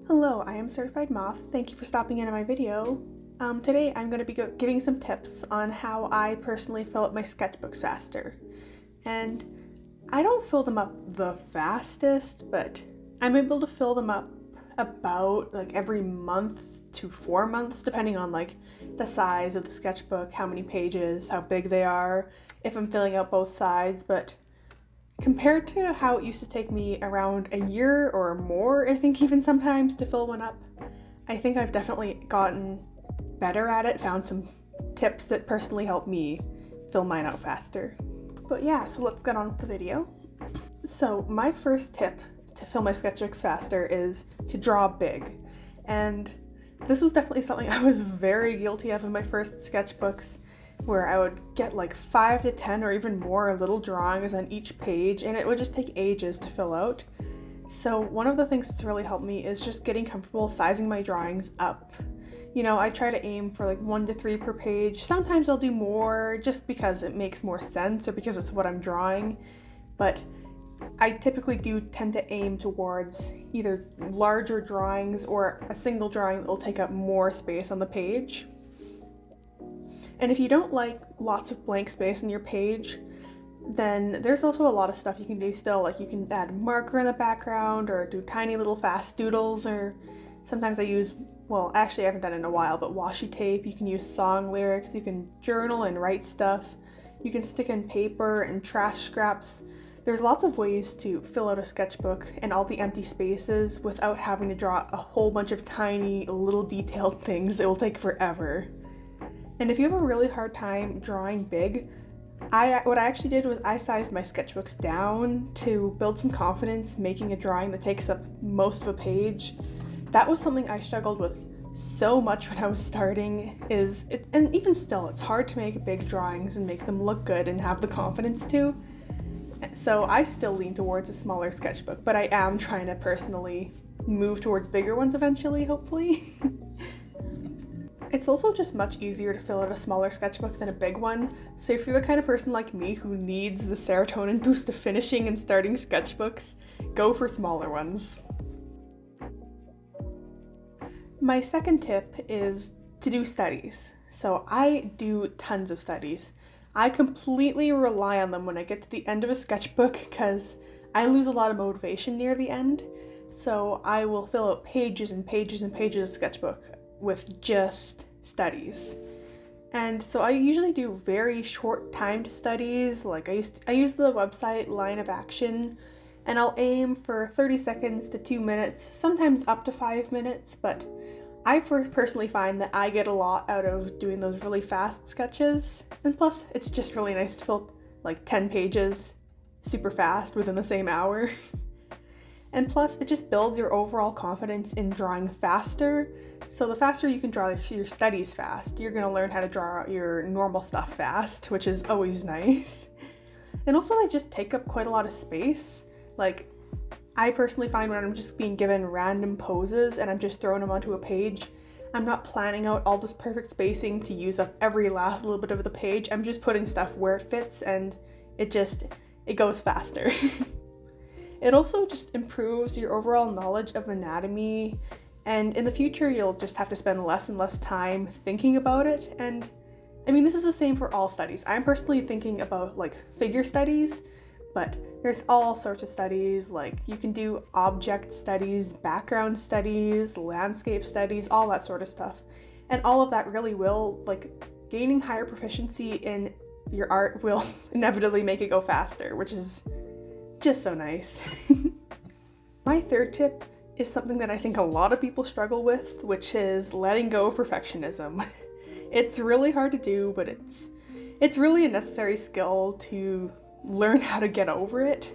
Hello, I am Certified Moth. Thank you for stopping into my video. Today I'm going to be giving some tips on how I personally fill up my sketchbooks faster. And I don't fill them up the fastest, but I'm able to fill them up about every month to 4 months, depending on the size of the sketchbook, how many pages, how big they are, if I'm filling out both sides. But compared to how it used to take me around a year or more, I think even sometimes, to fill one up, I think I've definitely gotten better at it, found some tips that personally help me fill mine out faster. But yeah, so let's get on with the video. So my first tip to fill my sketchbooks faster is to draw big. And this was definitely something I was very guilty of in my first sketchbooks, where I would get 5 to 10 or even more little drawings on each page, and it would just take ages to fill out. So one of the things that's really helped me is just getting comfortable sizing my drawings up. You know, I try to aim for 1 to 3 per page. Sometimes I'll do more just because it makes more sense or because it's what I'm drawing, but I typically do tend to aim towards either larger drawings or a single drawing that will take up more space on the page. And if you don't like lots of blank space in your page, then there's also a lot of stuff you can do still. You can add marker in the background or do tiny little fast doodles, or sometimes I use, well, actually I haven't done it in a while, but washi tape. You can use song lyrics, you can journal and write stuff, you can stick in paper and trash scraps. There's lots of ways to fill out a sketchbook and all the empty spaces without having to draw a whole bunch of tiny little detailed things. It will take forever. And if you have a really hard time drawing big, what I actually did was I sized my sketchbooks down to build some confidence making a drawing that takes up most of a page. That was something I struggled with so much when I was starting, and even still, it's hard to make big drawings and make them look good and have the confidence to. So I still lean towards a smaller sketchbook, but I am trying to personally move towards bigger ones eventually, hopefully. It's also just much easier to fill out a smaller sketchbook than a big one, so if you're the kind of person like me who needs the serotonin boost of finishing and starting sketchbooks, go for smaller ones. My second tip is to do studies. So I do tons of studies. I completely rely on them when I get to the end of a sketchbook because I lose a lot of motivation near the end, so I will fill out pages and pages and pages of sketchbook with just studies. And so I usually do very short timed studies. I use the website Line of Action, and I'll aim for 30 seconds to 2 minutes, sometimes up to 5 minutes, but I personally find that I get a lot out of doing those really fast sketches. And plus, it's just really nice to fill 10 pages super fast within the same hour. And plus, it just builds your overall confidence in drawing faster. So the faster you can draw your studies fast, you're gonna learn how to draw your normal stuff fast, which is always nice. And also they just take up quite a lot of space. I personally find when I'm just being given random poses and I'm just throwing them onto a page, I'm not planning out all this perfect spacing to use up every last little bit of the page. I'm just putting stuff where it fits, and it goes faster. It also just improves your overall knowledge of anatomy, and in the future you'll just have to spend less and less time thinking about it. And I mean, this is the same for all studies. I'm personally thinking about figure studies, but there's all sorts of studies. You can do object studies, background studies, landscape studies, all that sort of stuff. And all of that really will, gaining higher proficiency in your art will inevitably make it go faster, which is just so nice. My third tip is something that I think a lot of people struggle with, which is letting go of perfectionism. It's really hard to do, but it's really a necessary skill to learn how to get over it.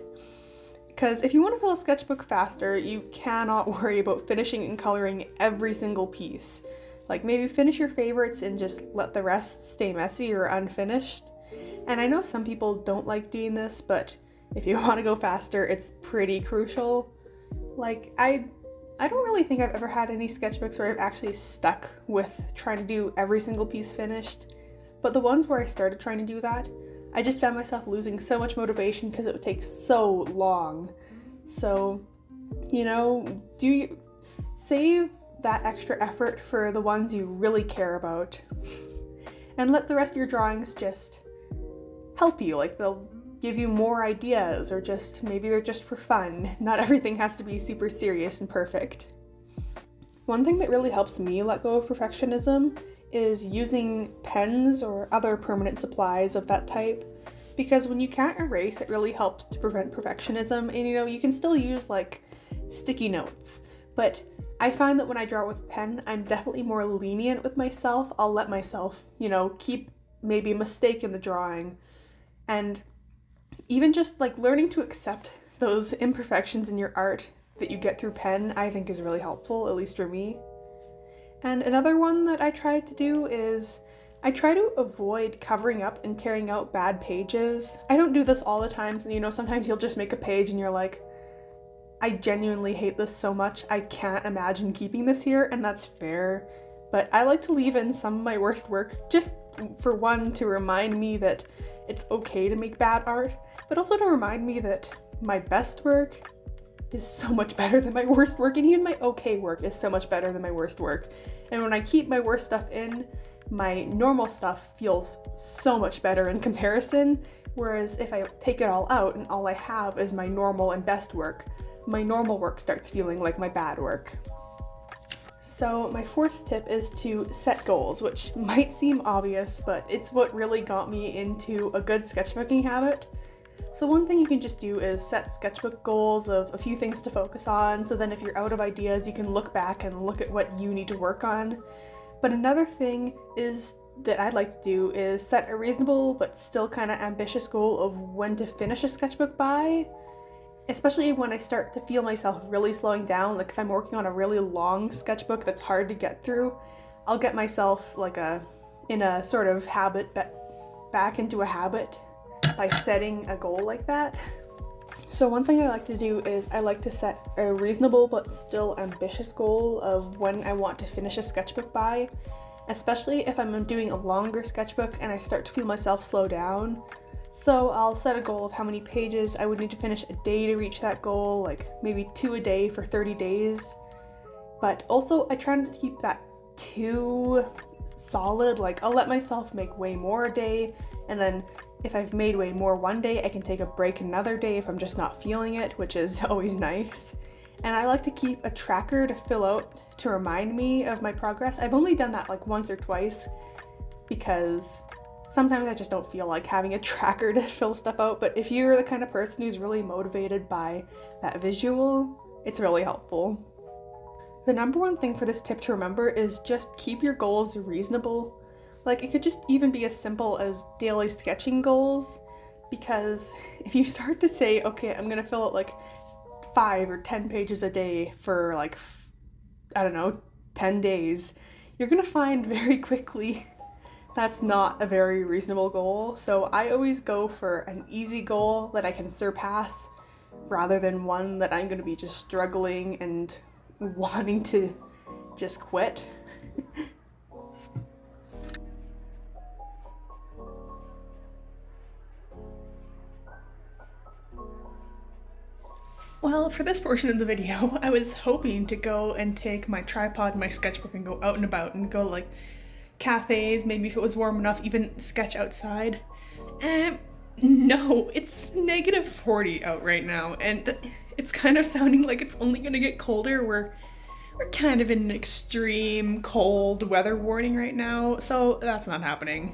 Because if you want to fill a sketchbook faster, you cannot worry about finishing and coloring every single piece. Maybe finish your favorites and just let the rest stay messy or unfinished. And I know some people don't like doing this, but if you want to go faster, it's pretty crucial. I don't really think I've ever had any sketchbooks where I've actually stuck with trying to do every single piece finished, but the ones where I started trying to do that, I just found myself losing so much motivation because it would take so long. So, you know, Save that extra effort for the ones you really care about, and let the rest of your drawings just help you. Like, they'll give you more ideas, or just maybe they're just for fun. Not everything has to be super serious and perfect. One thing that really helps me let go of perfectionism is using pens or other permanent supplies of that type, because when you can't erase, it really helps to prevent perfectionism. And you can still use like sticky notes, but I find that when I draw with pen, I'm definitely more lenient with myself. I'll let myself, keep maybe a mistake in the drawing, and even just like learning to accept those imperfections in your art that you get through pen, I think is really helpful, at least for me. And another one that I try to do is I try to avoid covering up and tearing out bad pages. I don't do this all the time, so, sometimes you'll just make a page and you're like, I genuinely hate this so much, I can't imagine keeping this here, and that's fair. But I like to leave in some of my worst work, just for one, to remind me that it's okay to make bad art, but also to remind me that my best work is so much better than my worst work, and even my okay work is so much better than my worst work. And when I keep my worst stuff in, my normal stuff feels so much better in comparison, whereas if I take it all out and all I have is my normal and best work, my normal work starts feeling like my bad work. So my fourth tip is to set goals, which might seem obvious, but it's what really got me into a good sketchbooking habit. So one thing you can just do is set sketchbook goals of a few things to focus on, so then if you're out of ideas, you can look back and look at what you need to work on. But another thing is that I'd like to do is set a reasonable but still kind of ambitious goal of when to finish a sketchbook by, especially when I start to feel myself really slowing down. Like if I'm working on a really long sketchbook that's hard to get through, I'll get myself in a sort of habit, back into a habit by setting a goal like that. So one thing I like to do is I like to set a reasonable but still ambitious goal of when I want to finish a sketchbook by, especially if I'm doing a longer sketchbook and I start to feel myself slow down. So I'll set a goal of how many pages I would need to finish a day to reach that goal, like maybe 2 a day for 30 days. But also I try not to keep that too solid. Like I'll let myself make way more a day, and then if I've made way more one day, I can take a break another day if I'm just not feeling it, which is always nice. And I like to keep a tracker to fill out to remind me of my progress. I've only done that like once or twice because sometimes I just don't feel like having a tracker to fill stuff out, but if you're the kind of person who's really motivated by that visual, it's really helpful. The number one thing for this tip to remember is just keep your goals reasonable. Like it could just even be as simple as daily sketching goals, because if you start to say, okay, I'm gonna fill out like 5 or 10 pages a day for like, I don't know, 10 days, you're gonna find very quickly that's not a very reasonable goal. So I always go for an easy goal that I can surpass rather than one that I'm gonna be just struggling and wanting to just quit. Well, for this portion of the video, I was hoping to go and take my tripod and my sketchbook and go out and about and go like cafes, maybe if it was warm enough, even sketch outside. No, it's -40 out right now, and it's kind of sounding like it's only gonna get colder. We're kind of in an extreme cold weather warning right now, so that's not happening.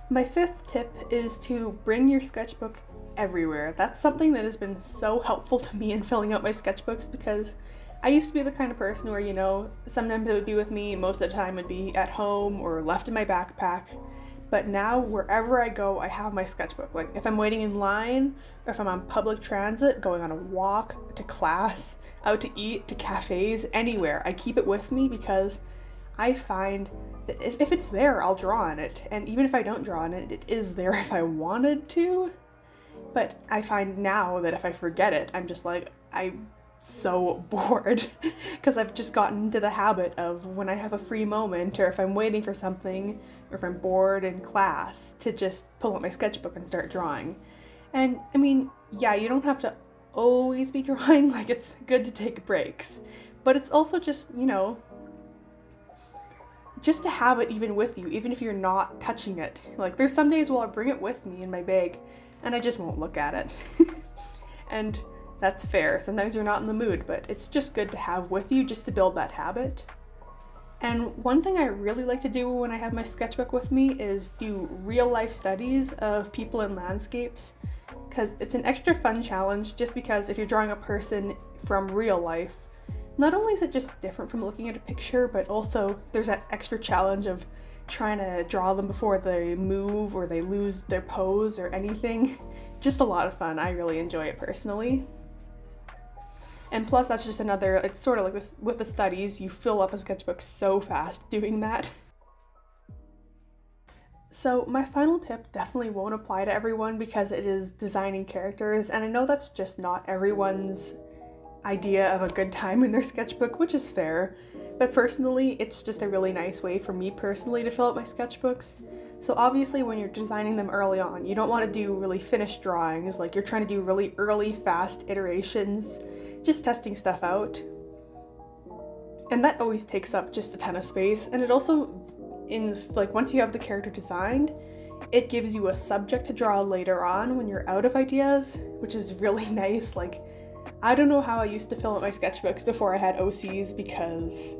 My fifth tip is to bring your sketchbook everywhere. That's something that has been so helpful to me in filling out my sketchbooks, because I used to be the kind of person where, sometimes it would be with me, most of the time it would be at home or left in my backpack. But now wherever I go, I have my sketchbook. Like if I'm waiting in line, or if I'm on public transit, going on a walk, to class, out to eat, to cafes, anywhere, I keep it with me because I find that if it's there, I'll draw on it. And even if I don't draw on it, it is there if I wanted to. But I find now that if I forget it, I'm just like, I'm so bored because I've just gotten into the habit of when I have a free moment, or if I'm waiting for something, or if I'm bored in class, to just pull out my sketchbook and start drawing. And I mean, yeah, you don't have to always be drawing, like it's good to take breaks. But it's also just, you know, just to have it even with you, even if you're not touching it. Like there's some days where I'll bring it with me in my bag and I just won't look at it. And that's fair. Sometimes you're not in the mood, but it's just good to have with you just to build that habit. And one thing I really like to do when I have my sketchbook with me is do real life studies of people and landscapes, because it's an extra fun challenge just because if you're drawing a person from real life, not only is it just different from looking at a picture, but also there's that extra challenge of trying to draw them before they move or they lose their pose or anything. Just a lot of fun. I really enjoy it personally. And plus that's just another, it's sort of like this with the studies, you fill up a sketchbook so fast doing that. So my final tip definitely won't apply to everyone because it is designing characters, and I know that's just not everyone's idea of a good time in their sketchbook, which is fair, but personally it's just a really nice way for me personally to fill out my sketchbooks. So obviously when you're designing them early on, you don't want to do really finished drawings, like you're trying to do really early fast iterations, just testing stuff out, and that always takes up just a ton of space. And it also, once you have the character designed, it gives you a subject to draw later on when you're out of ideas, which is really nice. Like, I don't know how I used to fill out my sketchbooks before I had OCs, because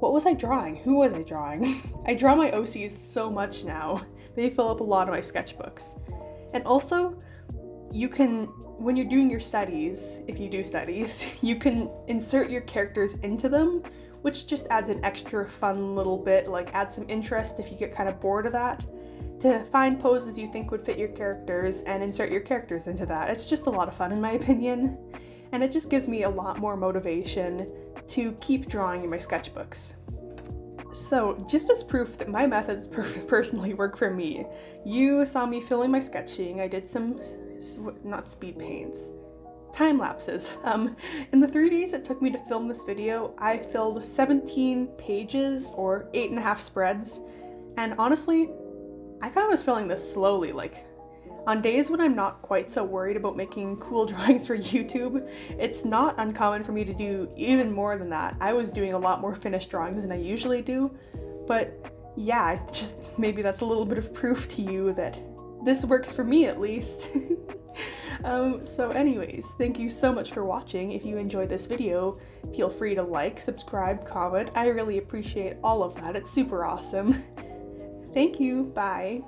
what was I drawing? Who was I drawing? I draw my OCs so much now. They fill up a lot of my sketchbooks. And also, you can, when you're doing your studies, if you do studies, you can insert your characters into them, which just adds an extra fun little bit, like adds some interest if you get kind of bored of that, to find poses you think would fit your characters and insert your characters into that. It's just a lot of fun in my opinion, and it just gives me a lot more motivation to keep drawing in my sketchbooks. So just as proof that my methods personally work for me, you saw me filling my sketching. I did some, not speed paints, time lapses. In the 3 days it took me to film this video, I filled 17 pages or 8.5 spreads. And honestly, I kind of was filling this slowly. Like on days when I'm not quite so worried about making cool drawings for YouTube, it's not uncommon for me to do even more than that. I was doing a lot more finished drawings than I usually do, but yeah, just maybe that's a little bit of proof to you that this works for me at least. So anyways, thank you so much for watching. If you enjoyed this video, feel free to like, subscribe, comment. I really appreciate all of that. It's super awesome. Thank you. Bye.